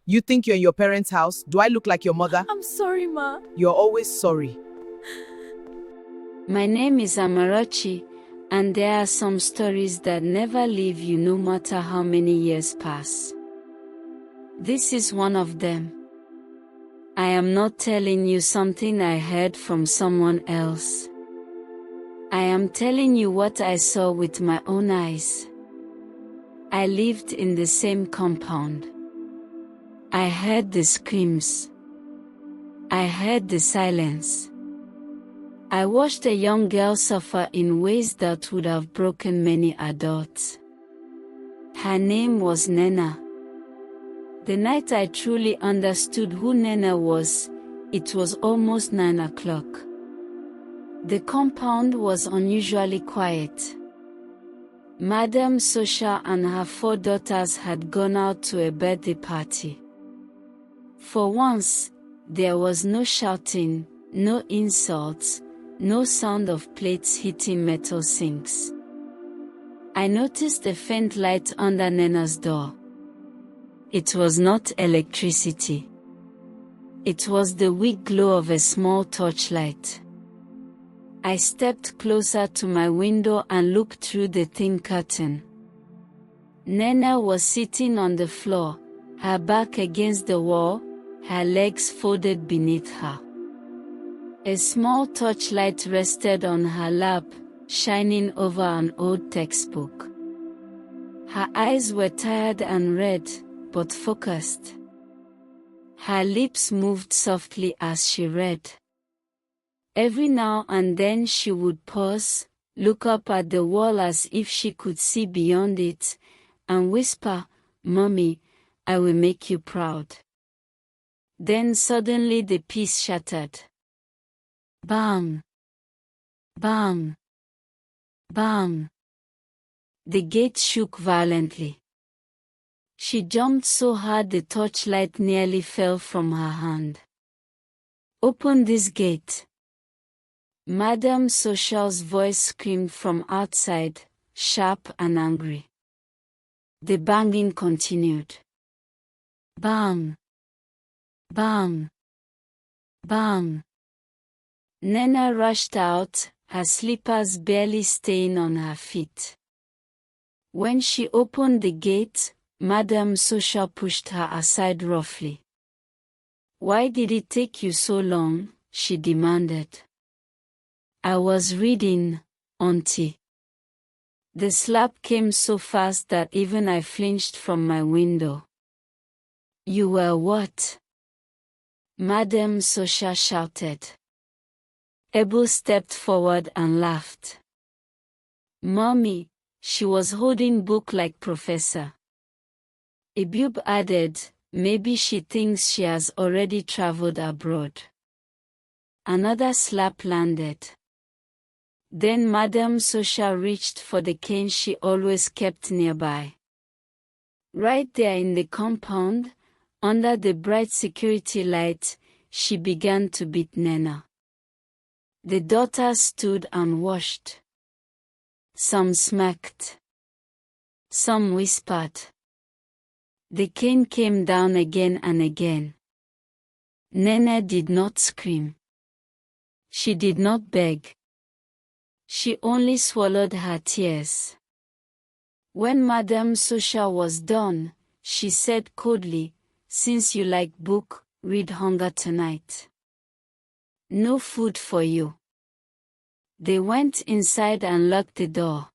You think you're in your parents' house? Do I look like your mother? I'm sorry, Ma. You're always sorry. My name is Amarachi, and there are some stories that never leave you no matter how many years pass. This is one of them. I am not telling you something I heard from someone else. I am telling you what I saw with my own eyes. I lived in the same compound. I heard the screams. I heard the silence. I watched a young girl suffer in ways that would have broken many adults. Her name was Nena. The night I truly understood who Nena was, it was almost 9 o'clock. The compound was unusually quiet. Madame Sosha and her 4 daughters had gone out to a birthday party. For once, there was no shouting, no insults, no sound of plates hitting metal sinks. I noticed a faint light under Nena's door. It was not electricity. It was the weak glow of a small torchlight. I stepped closer to my window and looked through the thin curtain. Nena was sitting on the floor, her back against the wall, her legs folded beneath her. A small torchlight rested on her lap, shining over an old textbook. Her eyes were tired and red, but focused. Her lips moved softly as she read. Every now and then she would pause, look up at the wall as if she could see beyond it, and whisper, "Mommy, I will make you proud." Then suddenly the piece shattered. Bang! Bang! Bang! The gate shook violently. She jumped so hard the torchlight nearly fell from her hand. "Open this gate!" Madame Social's voice screamed from outside, sharp and angry. The banging continued. Bang! Bang! Bang! Nena rushed out, her slippers barely staying on her feet. When she opened the gate, Madame Social pushed her aside roughly. "Why did it take you so long?" she demanded. "I was reading, Aunty." The slap came so fast that even I flinched from my window. "You were what?" Madame Social shouted. Abel stepped forward and laughed. "Mommy," she was holding book like Professor. Abub added, "Maybe she thinks she has already traveled abroad." Another slap landed. Then Madame Social reached for the cane she always kept nearby. Right there in the compound, under the bright security light, she began to beat Nena. The daughters stood and watched. Some smacked. Some whispered. The cane came down again and again. Nena did not scream. She did not beg. She only swallowed her tears. When Madame Social was done, she said coldly, "Since you like book, read Hunger tonight. No food for you." They went inside and locked the door.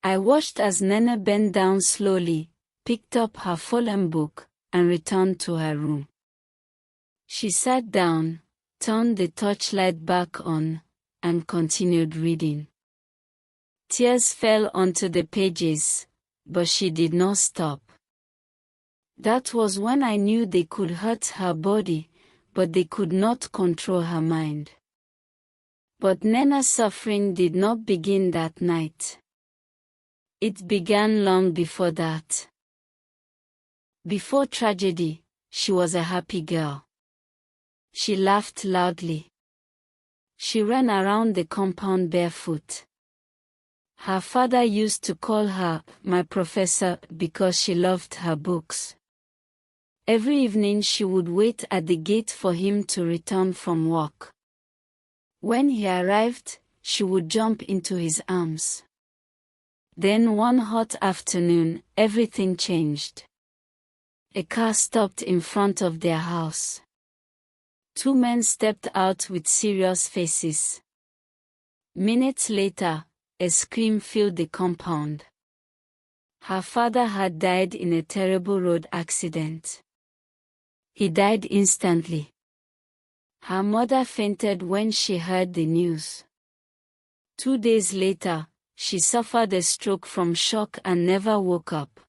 I watched as Nena bent down slowly, picked up her fallen book, and returned to her room. She sat down, turned the torchlight back on, and continued reading. Tears fell onto the pages, but she did not stop. That was when I knew they could hurt her body, but they could not control her mind. But Nena's suffering did not begin that night. It began long before that. Before tragedy, she was a happy girl. She laughed loudly. She ran around the compound barefoot. Her father used to call her "my professor" because she loved her books. Every evening she would wait at the gate for him to return from work. When he arrived, she would jump into his arms. Then one hot afternoon, everything changed. A car stopped in front of their house. Two men stepped out with serious faces. Minutes later, a scream filled the compound. Her father had died in a terrible road accident. He died instantly. Her mother fainted when she heard the news. 2 days later, she suffered a stroke from shock and never woke up.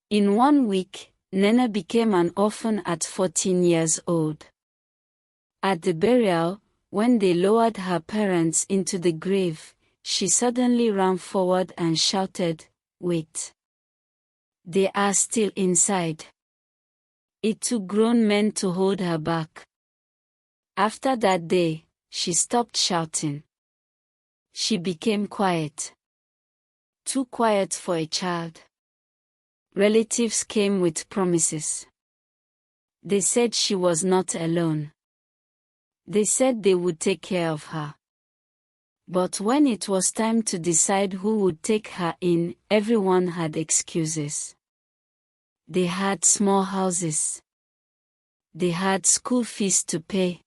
In 1 week, Nena became an orphan at 14 years old. At the burial, when they lowered her parents into the grave, she suddenly ran forward and shouted, "Wait! They are still inside." It took grown men to hold her back. After that day, she stopped shouting. She became quiet. Too quiet for a child. Relatives came with promises. They said she was not alone. They said they would take care of her. But when it was time to decide who would take her in, everyone had excuses. They had small houses. They had school fees to pay.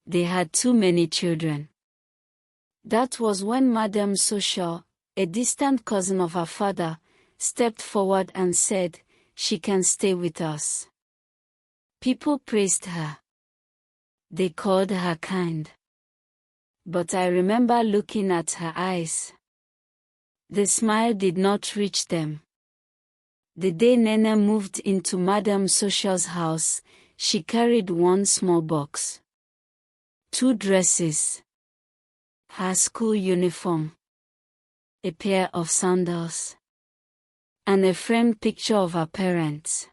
They had too many children. That was when Madame Social, a distant cousin of her father, stepped forward and said, "She can stay with us." People praised her. They called her kind. But I remember looking at her eyes. The smile did not reach them. The day Nena moved into Madame Social's house, she carried one small box. 2 dresses. Her school uniform. A pair of sandals. And a framed picture of her parents.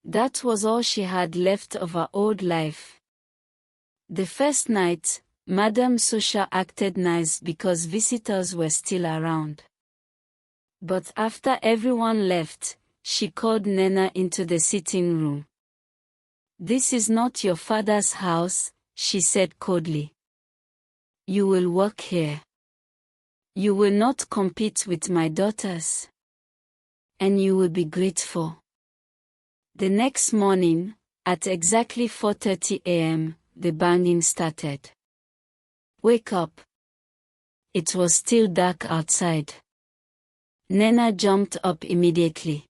That was all she had left of her old life. The first night, Madame Social acted nice because visitors were still around. But after everyone left, she called Nena into the sitting room. "This is not your father's house," she said coldly. "You will work here. You will not compete with my daughters. And you will be grateful." The next morning, at exactly 4:30 a.m., the banging started. "Wake up." It was still dark outside. Nena jumped up immediately.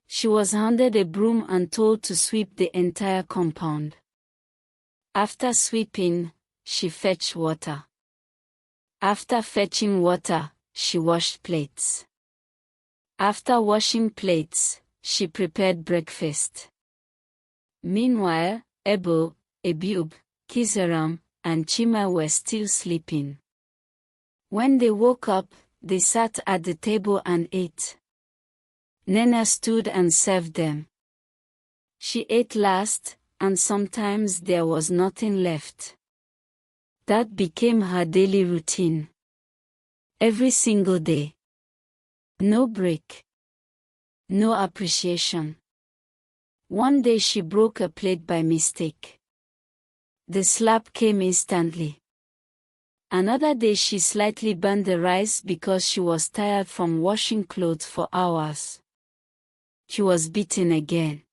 She was handed a broom and told to sweep the entire compound. After sweeping, she fetched water. After fetching water, she washed plates. After washing plates, she prepared breakfast. Meanwhile, Ebo, Ebiub, Kizaram, and Chima were still sleeping. When they woke up, they sat at the table and ate. Nena stood and served them. She ate last, and sometimes there was nothing left. That became her daily routine. Every single day. No break. No appreciation. One day she broke a plate by mistake. The slap came instantly. Another day she slightly burned the rice because she was tired from washing clothes for hours. She was beaten again.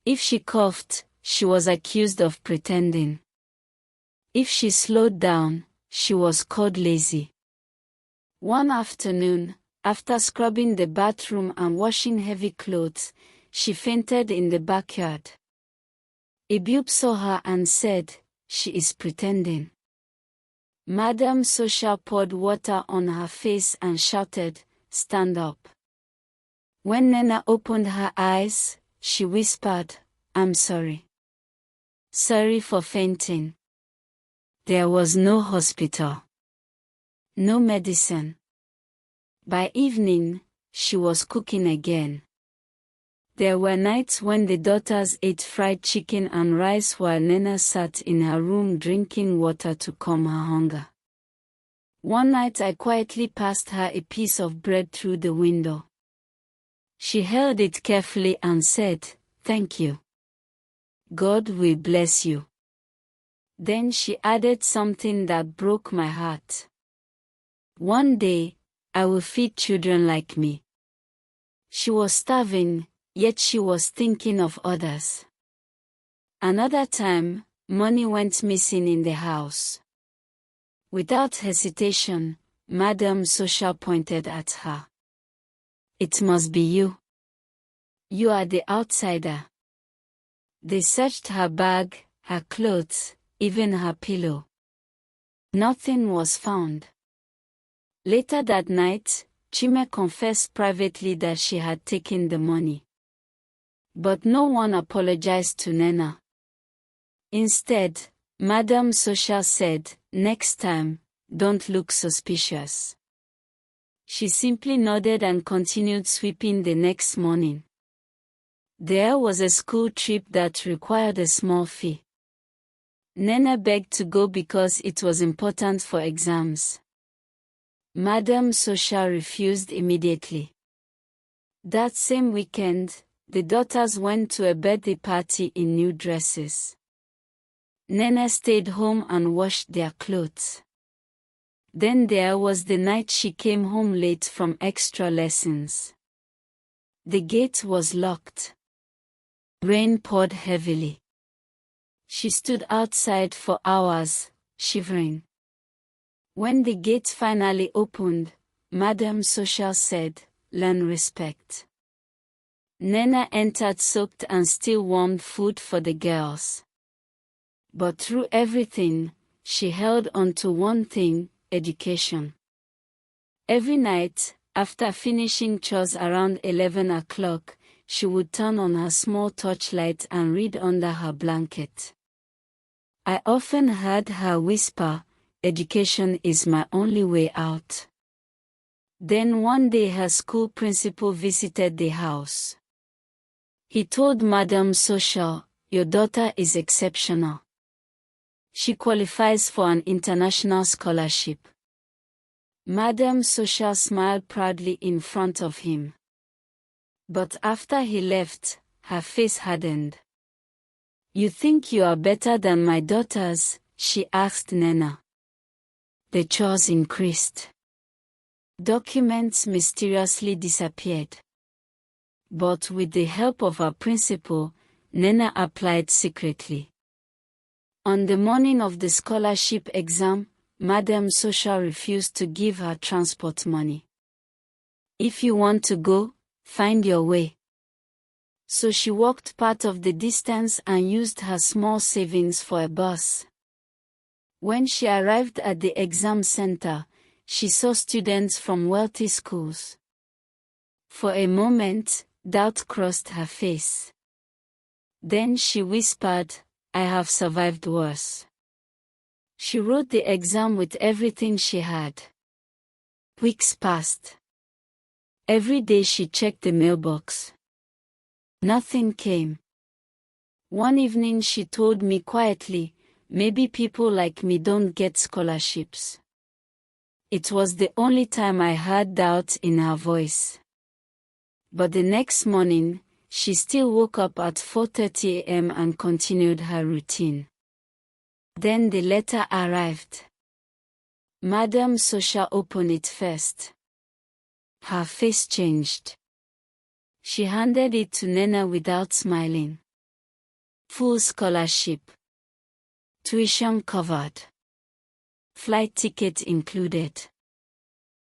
If she coughed, she was accused of pretending. If she slowed down, she was called lazy. One afternoon, after scrubbing the bathroom and washing heavy clothes, she fainted in the backyard. Ebiub saw her and said, "She is pretending." Madame Social poured water on her face and shouted, "Stand up." When Nena opened her eyes, she whispered, "I'm sorry. Sorry for fainting." There was no hospital. No medicine. By evening, she was cooking again. There were nights when the daughters ate fried chicken and rice while Nena sat in her room drinking water to calm her hunger. One night I quietly passed her a piece of bread through the window. She held it carefully and said, "Thank you. God will bless you." Then she added something that broke my heart. "One day, I will feed children like me." She was starving, yet she was thinking of others. Another time, money went missing in the house. Without hesitation, Madame Social pointed at her. "It must be you. You are the outsider." They searched her bag, her clothes, even her pillow. Nothing was found. Later that night, Chime confessed privately that she had taken the money. But no one apologized to Nena. Instead, Madame Social said, "Next time, don't look suspicious." She simply nodded and continued sweeping the next morning. There was a school trip that required a small fee. Nena begged to go because it was important for exams. Madame Social refused immediately. That same weekend, the daughters went to a birthday party in new dresses. Nena stayed home and washed their clothes. Then there was the night she came home late from extra lessons. The gate was locked. Rain poured heavily. She stood outside for hours, shivering. When the gate finally opened, Madame Social said, "Learn respect." Nena entered soaked and still warmed food for the girls. But through everything, she held on to one thing: education. Every night, after finishing chores around 11 o'clock, she would turn on her small torchlight and read under her blanket. I often heard her whisper, "Education is my only way out." Then one day her school principal visited the house. He told Madame Social, "Your daughter is exceptional. She qualifies for an international scholarship." Madame Social smiled proudly in front of him. But after he left, her face hardened. "You think you are better than my daughters?" she asked Nena. The chores increased. Documents mysteriously disappeared. But with the help of her principal, Nena applied secretly. On the morning of the scholarship exam, Madame Social refused to give her transport money. "If you want to go, find your way." So she walked part of the distance and used her small savings for a bus. When she arrived at the exam center, she saw students from wealthy schools. For a moment, doubt crossed her face. Then she whispered, "I have survived worse." She wrote the exam with everything she had. Weeks passed. Every day she checked the mailbox. Nothing came. One evening she told me quietly, "Maybe people like me don't get scholarships." It was the only time I heard doubt in her voice. But the next morning, she still woke up at 4:30 a.m. and continued her routine. Then the letter arrived. Madame Social opened it first. Her face changed. She handed it to Nena without smiling. Full scholarship. Tuition covered. Flight ticket included.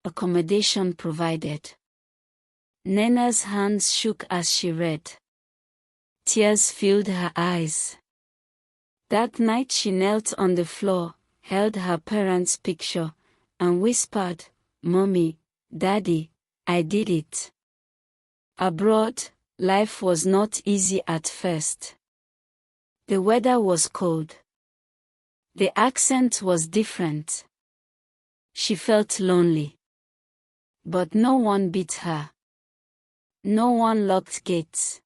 Accommodation provided. Nena's hands shook as she read. Tears filled her eyes. That night she knelt on the floor, held her parents' picture, and whispered, "Mommy, Daddy, I did it." Abroad, life was not easy at first. The weather was cold. The accent was different. She felt lonely. But no one beat her. No one locked gates.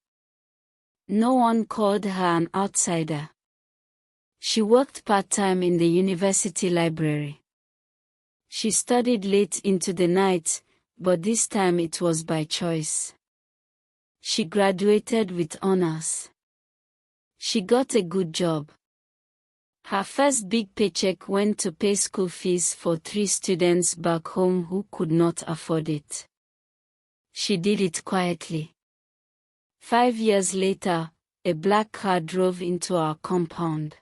No one called her an outsider. She worked part-time in the university library. She studied late into the night, but this time it was by choice. She graduated with honors. She got a good job. Her first big paycheck went to pay school fees for 3 students back home who could not afford it. She did it quietly. 5 years later, a black car drove into our compound.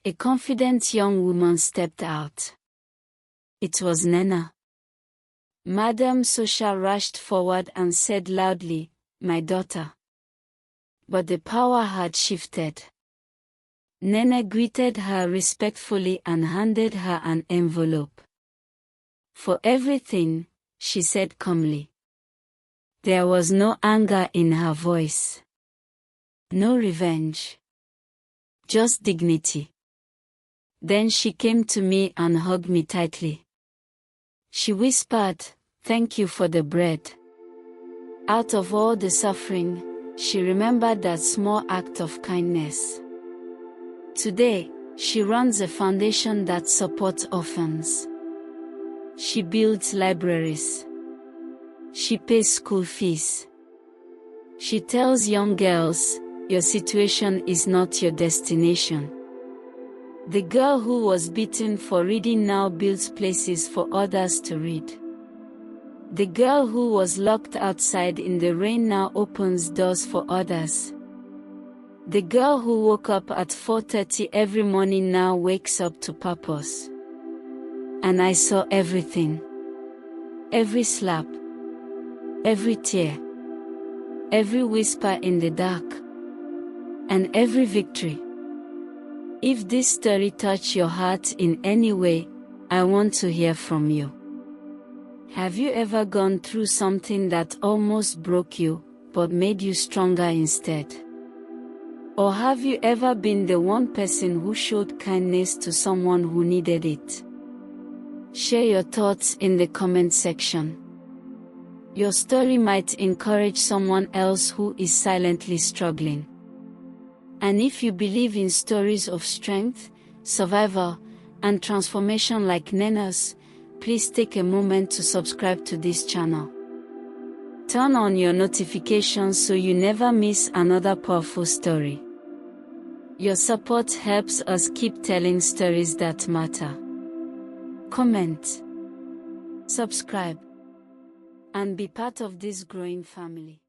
A confident young woman stepped out. It was Nena. Madame Social rushed forward and said loudly, "My daughter." But the power had shifted. Nena greeted her respectfully and handed her an envelope. "For everything," she said calmly. There was no anger in her voice. No revenge. Just dignity. Then she came to me and hugged me tightly. She whispered, "Thank you for the bread." Out of all the suffering, she remembered that small act of kindness. Today, she runs a foundation that supports orphans. She builds libraries. She pays school fees. She tells young girls, "Your situation is not your destination." The girl who was beaten for reading now builds places for others to read. The girl who was locked outside in the rain now opens doors for others. The girl who woke up at 4:30 every morning now wakes up to purpose. And I saw everything. Every slap. Every tear. Every whisper in the dark. And every victory. If this story touched your heart in any way, I want to hear from you. Have you ever gone through something that almost broke you, but made you stronger instead? Or have you ever been the one person who showed kindness to someone who needed it? Share your thoughts in the comment section. Your story might encourage someone else who is silently struggling. And if you believe in stories of strength, survival, and transformation like Nena's, please take a moment to subscribe to this channel. Turn on your notifications so you never miss another powerful story. Your support helps us keep telling stories that matter. Comment, subscribe, and be part of this growing family.